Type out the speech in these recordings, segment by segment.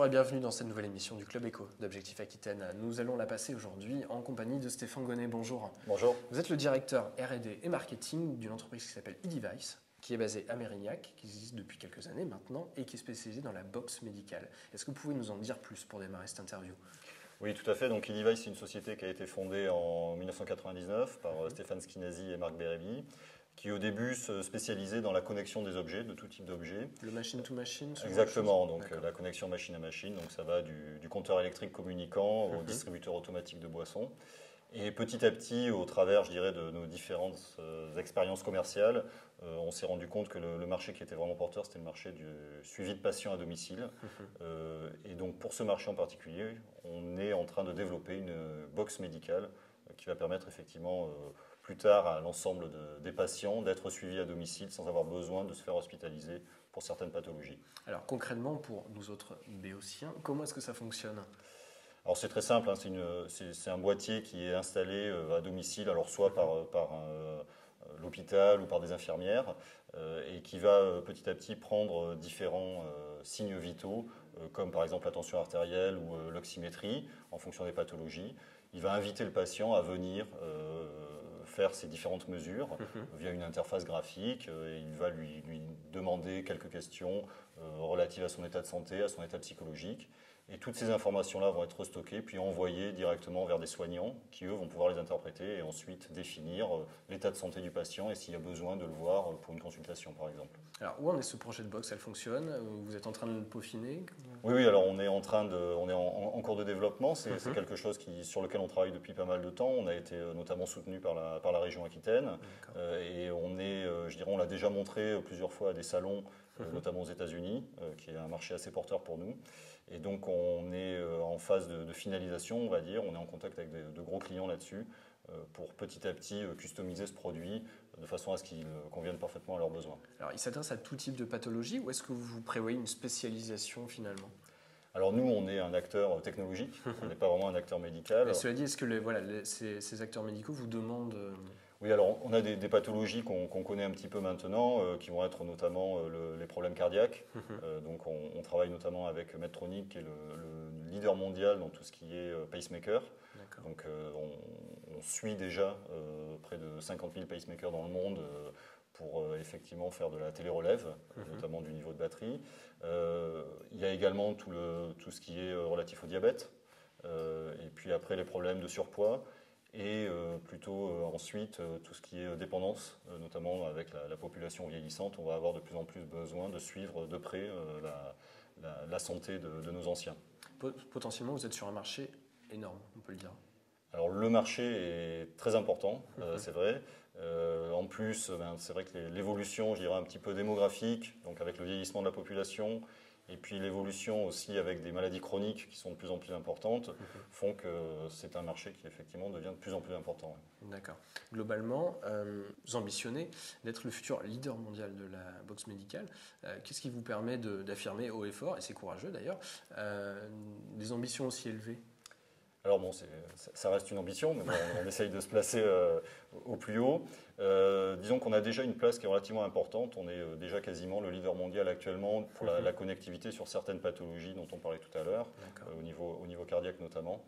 Bonjour et bienvenue dans cette nouvelle émission du Club Éco d'Objectif Aquitaine. Nous allons la passer aujourd'hui en compagnie de Stéphane Gonnet. Bonjour. Bonjour. Vous êtes le directeur R&D et marketing d'une entreprise qui s'appelle eDevice, qui est basée à Mérignac, qui existe depuis quelques années maintenant et qui est spécialisée dans la box médicale. Est-ce que vous pouvez nous en dire plus pour démarrer cette interview ? Oui, tout à fait. Donc eDevice, c'est une société qui a été fondée en 1999 par Stéphane Schinazi et Marc Bérébi, qui au début se spécialisait dans la connexion des objets, de tout type d'objets. Le machine-to-machine ? Exactement, donc la connexion machine à machine, donc ça va du compteur électrique communicant au distributeur automatique de boissons. Et petit à petit, au travers, je dirais, de nos différentes expériences commerciales, on s'est rendu compte que le marché qui était vraiment porteur, c'était le marché du suivi de patients à domicile. Et donc pour ce marché en particulier, on est en train de développer une box médicale qui va permettre effectivement plus tard à l'ensemble des patients d'être suivis à domicile sans avoir besoin de se faire hospitaliser pour certaines pathologies. Alors concrètement, pour nous autres béotiens, comment est-ce que ça fonctionne ? Alors c'est très simple, hein, c'est un boîtier qui est installé à domicile, alors soit par l'hôpital ou par des infirmières, et qui va petit à petit prendre différents signes vitaux, comme par exemple la tension artérielle ou l'oxymétrie, en fonction des pathologies. Il va inviter le patient à venir faire ces différentes mesures via une interface graphique, et il va lui demander quelques questions relatives à son état de santé, à son état psychologique. Et toutes ces informations-là vont être stockées puis envoyées directement vers des soignants qui, eux, vont pouvoir les interpréter et ensuite définir l'état de santé du patient et s'il y a besoin de le voir pour une consultation, par exemple. Alors, où en est ce projet de box ? Elle fonctionne ? Vous êtes en train de le peaufiner ? Oui, alors on est en cours de développement. C'est quelque chose sur lequel on travaille depuis pas mal de temps. On a été notamment soutenu par la région Aquitaine. Et on l'a déjà montré plusieurs fois à des salons, notamment aux États-Unis, qui est un marché assez porteur pour nous. Et donc on est en phase de finalisation, on va dire. On est en contact avec de gros clients là-dessus pour petit à petit customiser ce produit de façon à ce qu'il convienne parfaitement à leurs besoins. Alors il s'adresse à tout type de pathologie ou est-ce que vous prévoyez une spécialisation finalement ? Alors nous, on est un acteur technologique, on n'est pas vraiment un acteur médical. Et cela dit, est-ce que ces acteurs médicaux vous demandent… Oui, alors on a des pathologies qu'on connaît un petit peu maintenant, qui vont être notamment les problèmes cardiaques. Donc on travaille notamment avec Medtronic, qui est le leader mondial dans tout ce qui est pacemaker. Donc on suit déjà près de 50 000 pacemakers dans le monde pour effectivement faire de la télérelève, notamment du niveau de batterie. Il y a également tout ce qui est relatif au diabète, et puis après les problèmes de surpoids. Et plutôt ensuite tout ce qui est dépendance, notamment avec la population vieillissante, on va avoir de plus en plus besoin de suivre de près la santé de nos anciens. Potentiellement, vous êtes sur un marché énorme, on peut le dire. Alors le marché est très important, c'est vrai. En plus, c'est vrai que l'évolution, je dirais, un petit peu démographique, donc avec le vieillissement de la population, et puis l'évolution aussi avec des maladies chroniques qui sont de plus en plus importantes, font que c'est un marché qui effectivement devient de plus en plus important. D'accord. Globalement, vous ambitionnez d'être le futur leader mondial de la boxe médicale. Qu'est-ce qui vous permet d'affirmer haut et fort, et c'est courageux d'ailleurs, des ambitions aussi élevées ? Alors bon, ça reste une ambition, mais bon, on essaye de se placer au plus haut. Disons qu'on a déjà une place qui est relativement importante. On est déjà quasiment le leader mondial actuellement pour la connectivité sur certaines pathologies dont on parlait tout à l'heure, au niveau cardiaque notamment.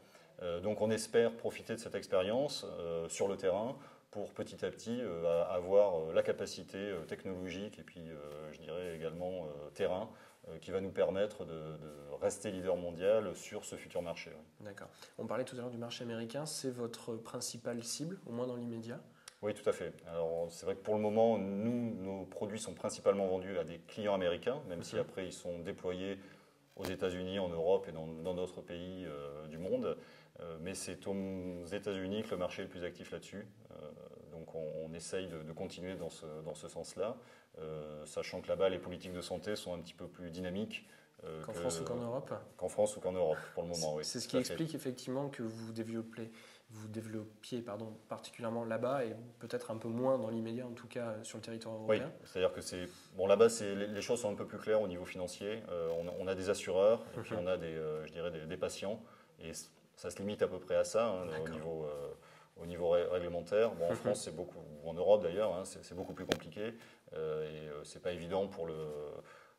Donc on espère profiter de cette expérience sur le terrain pour petit à petit avoir la capacité technologique et puis je dirais également terrain qui va nous permettre de rester leader mondial sur ce futur marché. Oui. D'accord. On parlait tout à l'heure du marché américain, c'est votre principale cible, au moins dans l'immédiat ? Oui, tout à fait. Alors c'est vrai que pour le moment, nos produits sont principalement vendus à des clients américains, même si après ils sont déployés aux États-Unis, en Europe et dans d'autres pays du monde. Mais c'est aux États-Unis que le marché est le plus actif là-dessus. Donc on essaye de continuer dans ce sens-là, sachant que là-bas, les politiques de santé sont un petit peu plus dynamiques. Qu'en France ou qu'en Europe ? Qu'en France ou qu'en Europe, pour le moment, oui. C'est ce qui explique effectivement que vous développiez particulièrement là-bas et peut-être un peu moins dans l'immédiat, en tout cas sur le territoire européen. Oui, c'est-à-dire que là-bas, les choses sont un peu plus claires au niveau financier. On a des assureurs et puis on a des patients. Et ça se limite à peu près à ça au niveau réglementaire. Bon, en France, c'est beaucoup, ou en Europe d'ailleurs, c'est beaucoup plus compliqué. Et c'est pas évident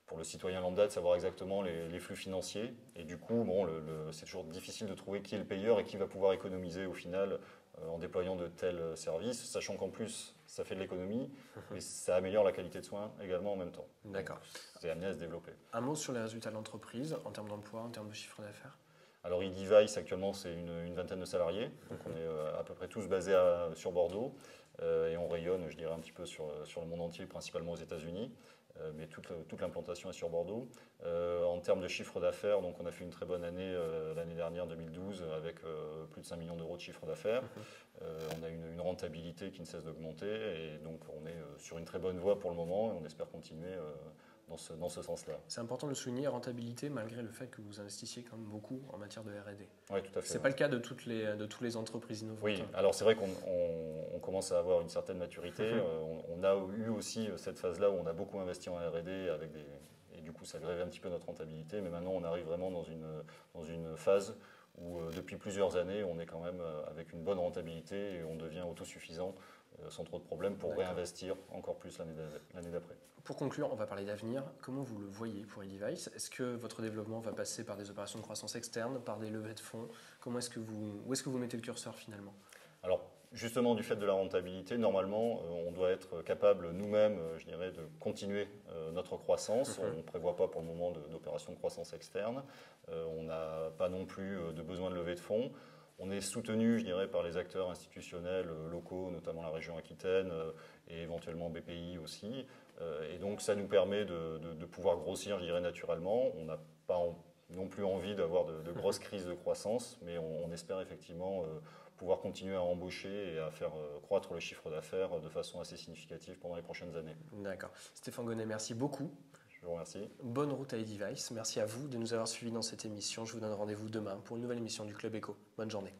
pour le citoyen lambda de savoir exactement les flux financiers. Et du coup, bon, c'est toujours difficile de trouver qui est le payeur et qui va pouvoir économiser au final en déployant de tels services, sachant qu'en plus, ça fait de l'économie, mais ça améliore la qualité de soins également en même temps. D'accord. C'est amené à se développer. Un mot sur les résultats de l'entreprise en termes d'emploi, en termes de chiffre d'affaires? Alors eDevice, actuellement, c'est une vingtaine de salariés. Donc on est à peu près tous basés sur Bordeaux. Et on rayonne, je dirais, un petit peu sur le monde entier, principalement aux États-Unis. Mais toute l'implantation est sur Bordeaux. En termes de chiffre d'affaires, donc on a fait une très bonne année l'année dernière, 2012, avec plus de 5 millions d'euros de chiffre d'affaires. On a une rentabilité qui ne cesse d'augmenter. Et donc on est sur une très bonne voie pour le moment et on espère continuer dans ce sens-là. C'est important de souligner rentabilité malgré le fait que vous investissiez quand même beaucoup en matière de R&D. Oui, tout à fait. C'est pas le cas de toutes les entreprises innovantes. Oui, alors c'est vrai qu'on commence à avoir une certaine maturité. On a eu aussi cette phase-là où on a beaucoup investi en R&D et du coup ça grève un petit peu notre rentabilité. Mais maintenant on arrive vraiment dans une phase où depuis plusieurs années on est quand même avec une bonne rentabilité et on devient autosuffisant sans trop de problèmes pour réinvestir encore plus l'année d'après. Pour conclure, on va parler d'avenir. Comment vous le voyez pour eDevice? Est-ce que votre développement va passer par des opérations de croissance externe, par des levées de fonds? Où est-ce que vous mettez le curseur finalement? Alors, justement, du fait de la rentabilité, normalement, on doit être capable nous-mêmes, je dirais, de continuer notre croissance. On ne prévoit pas pour le moment d'opérations de croissance externe. On n'a pas non plus de besoin de levée de fonds. On est soutenu, je dirais, par les acteurs institutionnels locaux, notamment la région Aquitaine et éventuellement BPI aussi. Et donc, ça nous permet de pouvoir grossir, je dirais, naturellement. On n'a pas non plus envie d'avoir de grosses crises de croissance, mais on espère effectivement pouvoir continuer à embaucher et à faire croître le chiffre d'affaires de façon assez significative pendant les prochaines années. D'accord. Stéphane Gonnet, merci beaucoup. Je vous remercie. Bonne route à eDevice. Merci à vous de nous avoir suivis dans cette émission. Je vous donne rendez-vous demain pour une nouvelle émission du Club Éco. Bonne journée.